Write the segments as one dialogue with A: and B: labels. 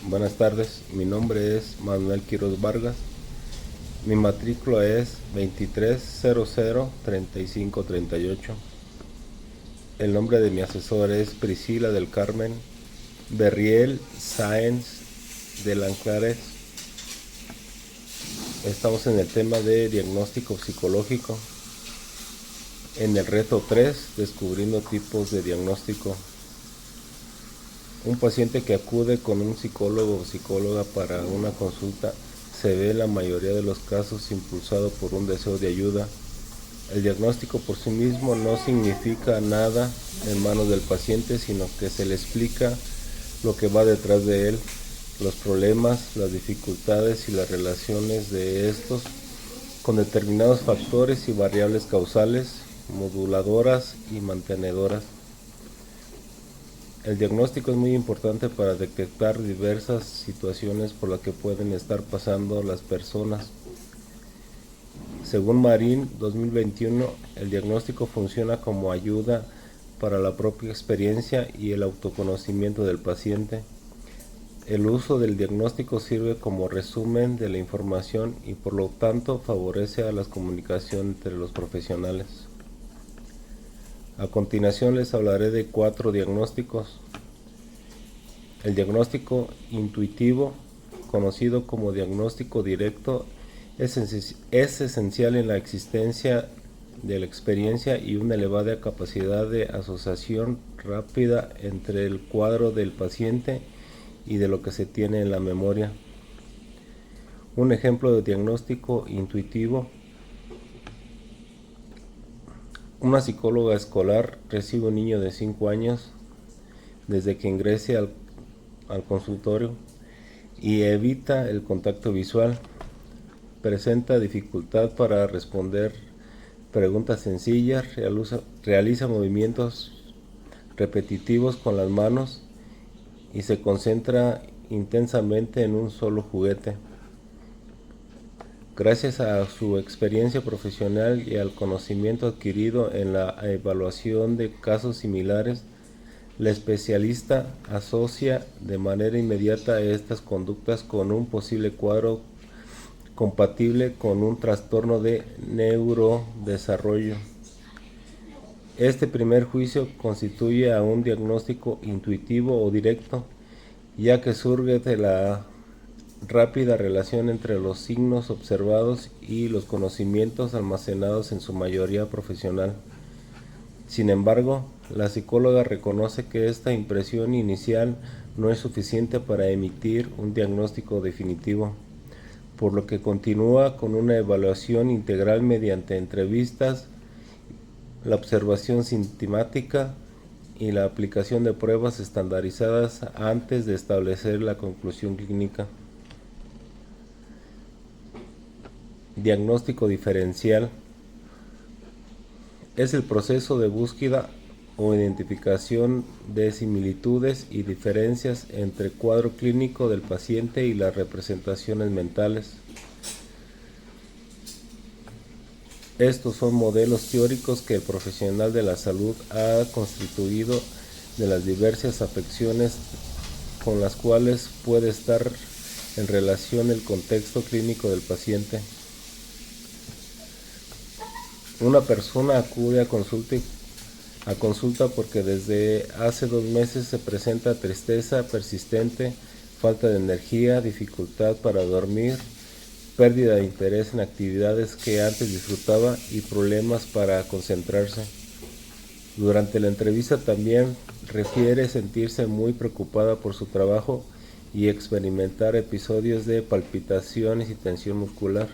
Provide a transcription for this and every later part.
A: Buenas tardes, mi nombre es Manuel Quiroz Vargas. Mi matrícula es 23003538. El nombre de mi asesor es Priscila del Carmen Berriel Sáenz de Lanclares. Estamos en el tema de diagnóstico psicológico. En el reto 3, descubriendo tipos de diagnóstico. Un paciente que acude con un psicólogo o psicóloga para una consulta se ve en la mayoría de los casos impulsado por un deseo de ayuda. El diagnóstico por sí mismo no significa nada en manos del paciente, sino que se le explica lo que va detrás de él, los problemas, las dificultades y las relaciones de estos con determinados factores y variables causales, moduladoras y mantenedoras. El diagnóstico es muy importante para detectar diversas situaciones por las que pueden estar pasando las personas. Según Marín 2021, el diagnóstico funciona como ayuda para la propia experiencia y el autoconocimiento del paciente. El uso del diagnóstico sirve como resumen de la información y por lo tanto favorece a la comunicación entre los profesionales. A continuación les hablaré de 4 diagnósticos. El diagnóstico intuitivo, conocido como diagnóstico directo, es esencial en la existencia de la experiencia y una elevada capacidad de asociación rápida entre el cuadro del paciente y de lo que se tiene en la memoria. Un ejemplo de diagnóstico intuitivo: una psicóloga escolar recibe un niño de 5 años desde que ingrese al consultorio y evita el contacto visual. Presenta dificultad para responder preguntas sencillas, realiza movimientos repetitivos con las manos y se concentra intensamente en un solo juguete. Gracias a su experiencia profesional y al conocimiento adquirido en la evaluación de casos similares, la especialista asocia de manera inmediata estas conductas con un posible cuadro compatible con un trastorno de neurodesarrollo. Este primer juicio constituye a un diagnóstico intuitivo o directo, ya que surge de la rápida relación entre los signos observados y los conocimientos almacenados en su mayoría profesional. Sin embargo, la psicóloga reconoce que esta impresión inicial no es suficiente para emitir un diagnóstico definitivo, por lo que continúa con una evaluación integral mediante entrevistas, la observación sistemática y la aplicación de pruebas estandarizadas antes de establecer la conclusión clínica. Diagnóstico diferencial es el proceso de búsqueda o identificación de similitudes y diferencias entre el cuadro clínico del paciente y las representaciones mentales. Estos son modelos teóricos que el profesional de la salud ha constituido de las diversas afecciones con las cuales puede estar en relación el contexto clínico del paciente. Una persona acude a consulta porque desde hace 2 meses se presenta tristeza persistente, falta de energía, dificultad para dormir, pérdida de interés en actividades que antes disfrutaba y problemas para concentrarse. Durante la entrevista también refiere sentirse muy preocupada por su trabajo y experimentar episodios de palpitaciones y tensión muscular.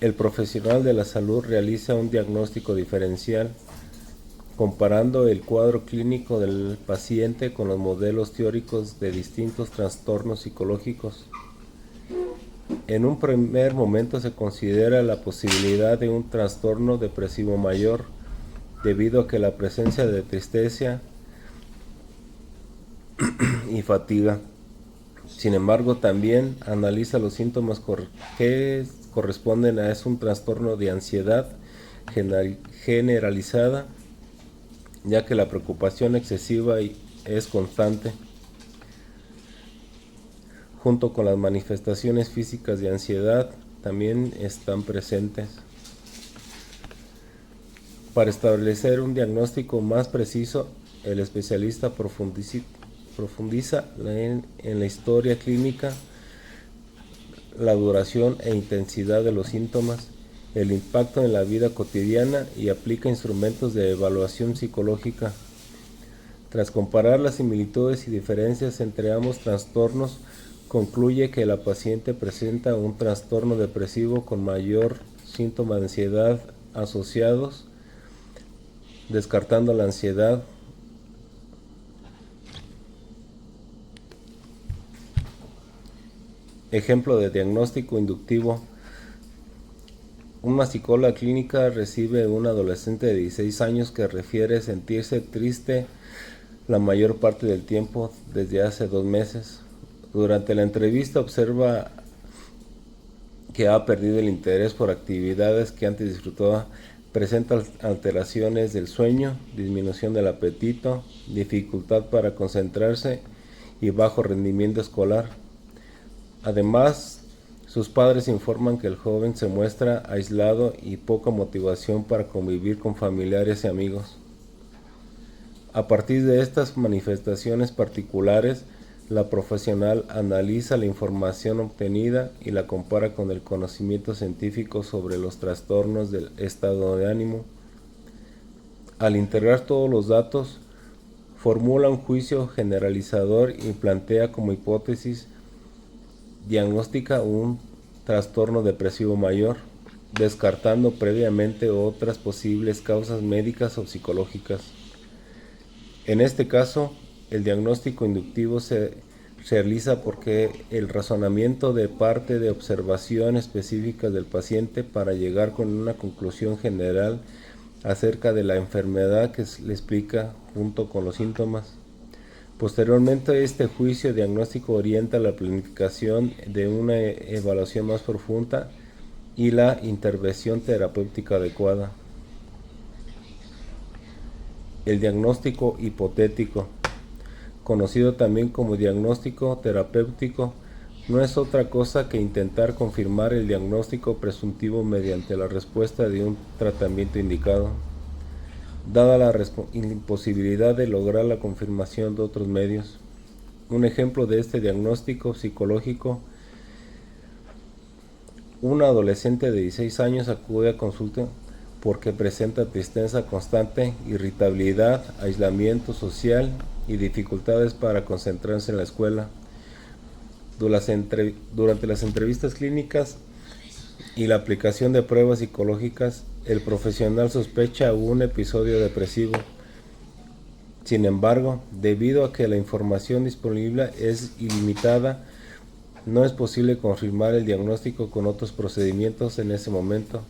A: El profesional de la salud realiza un diagnóstico diferencial, comparando el cuadro clínico del paciente con los modelos teóricos de distintos trastornos psicológicos. En un primer momento se considera la posibilidad de un trastorno depresivo mayor, debido a que la presencia de tristeza y fatiga. Sin embargo, también analiza los síntomas que corresponden a un trastorno de ansiedad generalizada, ya que la preocupación excesiva es constante. junto con las manifestaciones físicas de ansiedad, también están presentes. Para establecer un diagnóstico más preciso, el especialista profundiza en la historia clínica, la duración e intensidad de los síntomas, el impacto en la vida cotidiana y aplica instrumentos de evaluación psicológica. Tras comparar las similitudes y diferencias entre ambos trastornos, concluye que la paciente presenta un trastorno depresivo con mayor síntoma de ansiedad asociados, descartando la ansiedad. Ejemplo de diagnóstico inductivo. Una psicóloga clínica recibe un adolescente de 16 años que refiere sentirse triste la mayor parte del tiempo desde hace 2 meses. Durante la entrevista observa que ha perdido el interés por actividades que antes disfrutaba, presenta alteraciones del sueño, disminución del apetito, dificultad para concentrarse y bajo rendimiento escolar. Además, sus padres informan que el joven se muestra aislado y poca motivación para convivir con familiares y amigos. A partir de estas manifestaciones particulares, la profesional analiza la información obtenida y la compara con el conocimiento científico sobre los trastornos del estado de ánimo. Al integrar todos los datos, formula un juicio generalizador y plantea como hipótesis diagnostica un trastorno depresivo mayor, descartando previamente otras posibles causas médicas o psicológicas. En este caso, el diagnóstico inductivo se realiza porque el razonamiento de parte de observaciones específicas del paciente para llegar con una conclusión general acerca de la enfermedad que le explica junto con los síntomas. Posteriormente, este juicio diagnóstico orienta la planificación de una evaluación más profunda y la intervención terapéutica adecuada. El diagnóstico hipotético, conocido también como diagnóstico terapéutico, no es otra cosa que intentar confirmar el diagnóstico presuntivo mediante la respuesta de un tratamiento indicado, dada la imposibilidad de lograr la confirmación de otros medios. Un ejemplo de este diagnóstico psicológico: un adolescente de 16 años acude a consulta porque presenta tristeza constante, irritabilidad, aislamiento social y dificultades para concentrarse en la escuela. Durante las entrevistas clínicas y la aplicación de pruebas psicológicas, el profesional sospecha un episodio depresivo. Sin embargo, debido a que la información disponible es ilimitada, no es posible confirmar el diagnóstico con otros procedimientos en ese momento.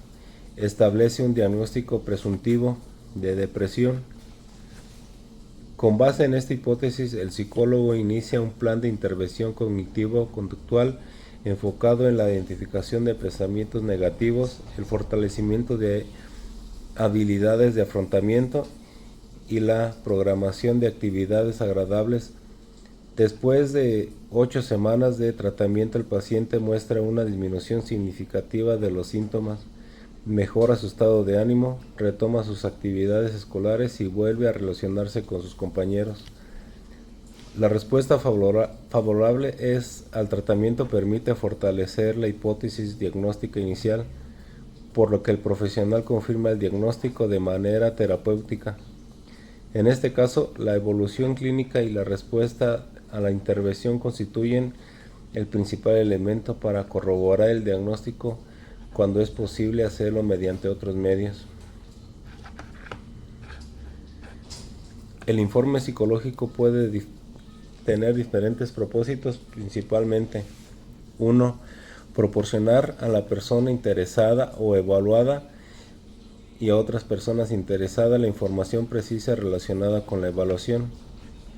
A: Establece un diagnóstico presuntivo de depresión. Con base en esta hipótesis, el psicólogo inicia un plan de intervención cognitivo-conductual enfocado en la identificación de pensamientos negativos, el fortalecimiento de habilidades de afrontamiento y la programación de actividades agradables. Después de 8 semanas de tratamiento, el paciente muestra una disminución significativa de los síntomas, mejora su estado de ánimo, retoma sus actividades escolares y vuelve a relacionarse con sus compañeros. La respuesta favorable al tratamiento permite fortalecer la hipótesis diagnóstica inicial, por lo que el profesional confirma el diagnóstico de manera terapéutica. En este caso, la evolución clínica y la respuesta a la intervención constituyen el principal elemento para corroborar el diagnóstico cuando es posible hacerlo mediante otros medios. El informe psicológico puede tener diferentes propósitos, principalmente: 1. Proporcionar a la persona interesada o evaluada y a otras personas interesadas la información precisa relacionada con la evaluación.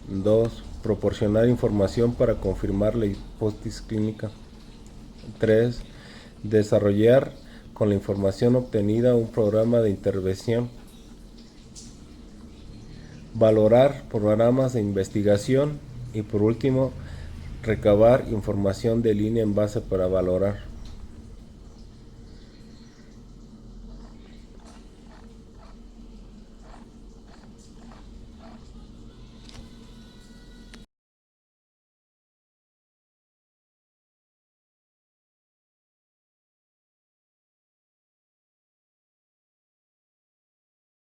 A: 2. Proporcionar información para confirmar la hipótesis clínica. 3. Desarrollar con la información obtenida un programa de intervención. Valorar programas de investigación. Y por último, recabar información de línea en base para valorar.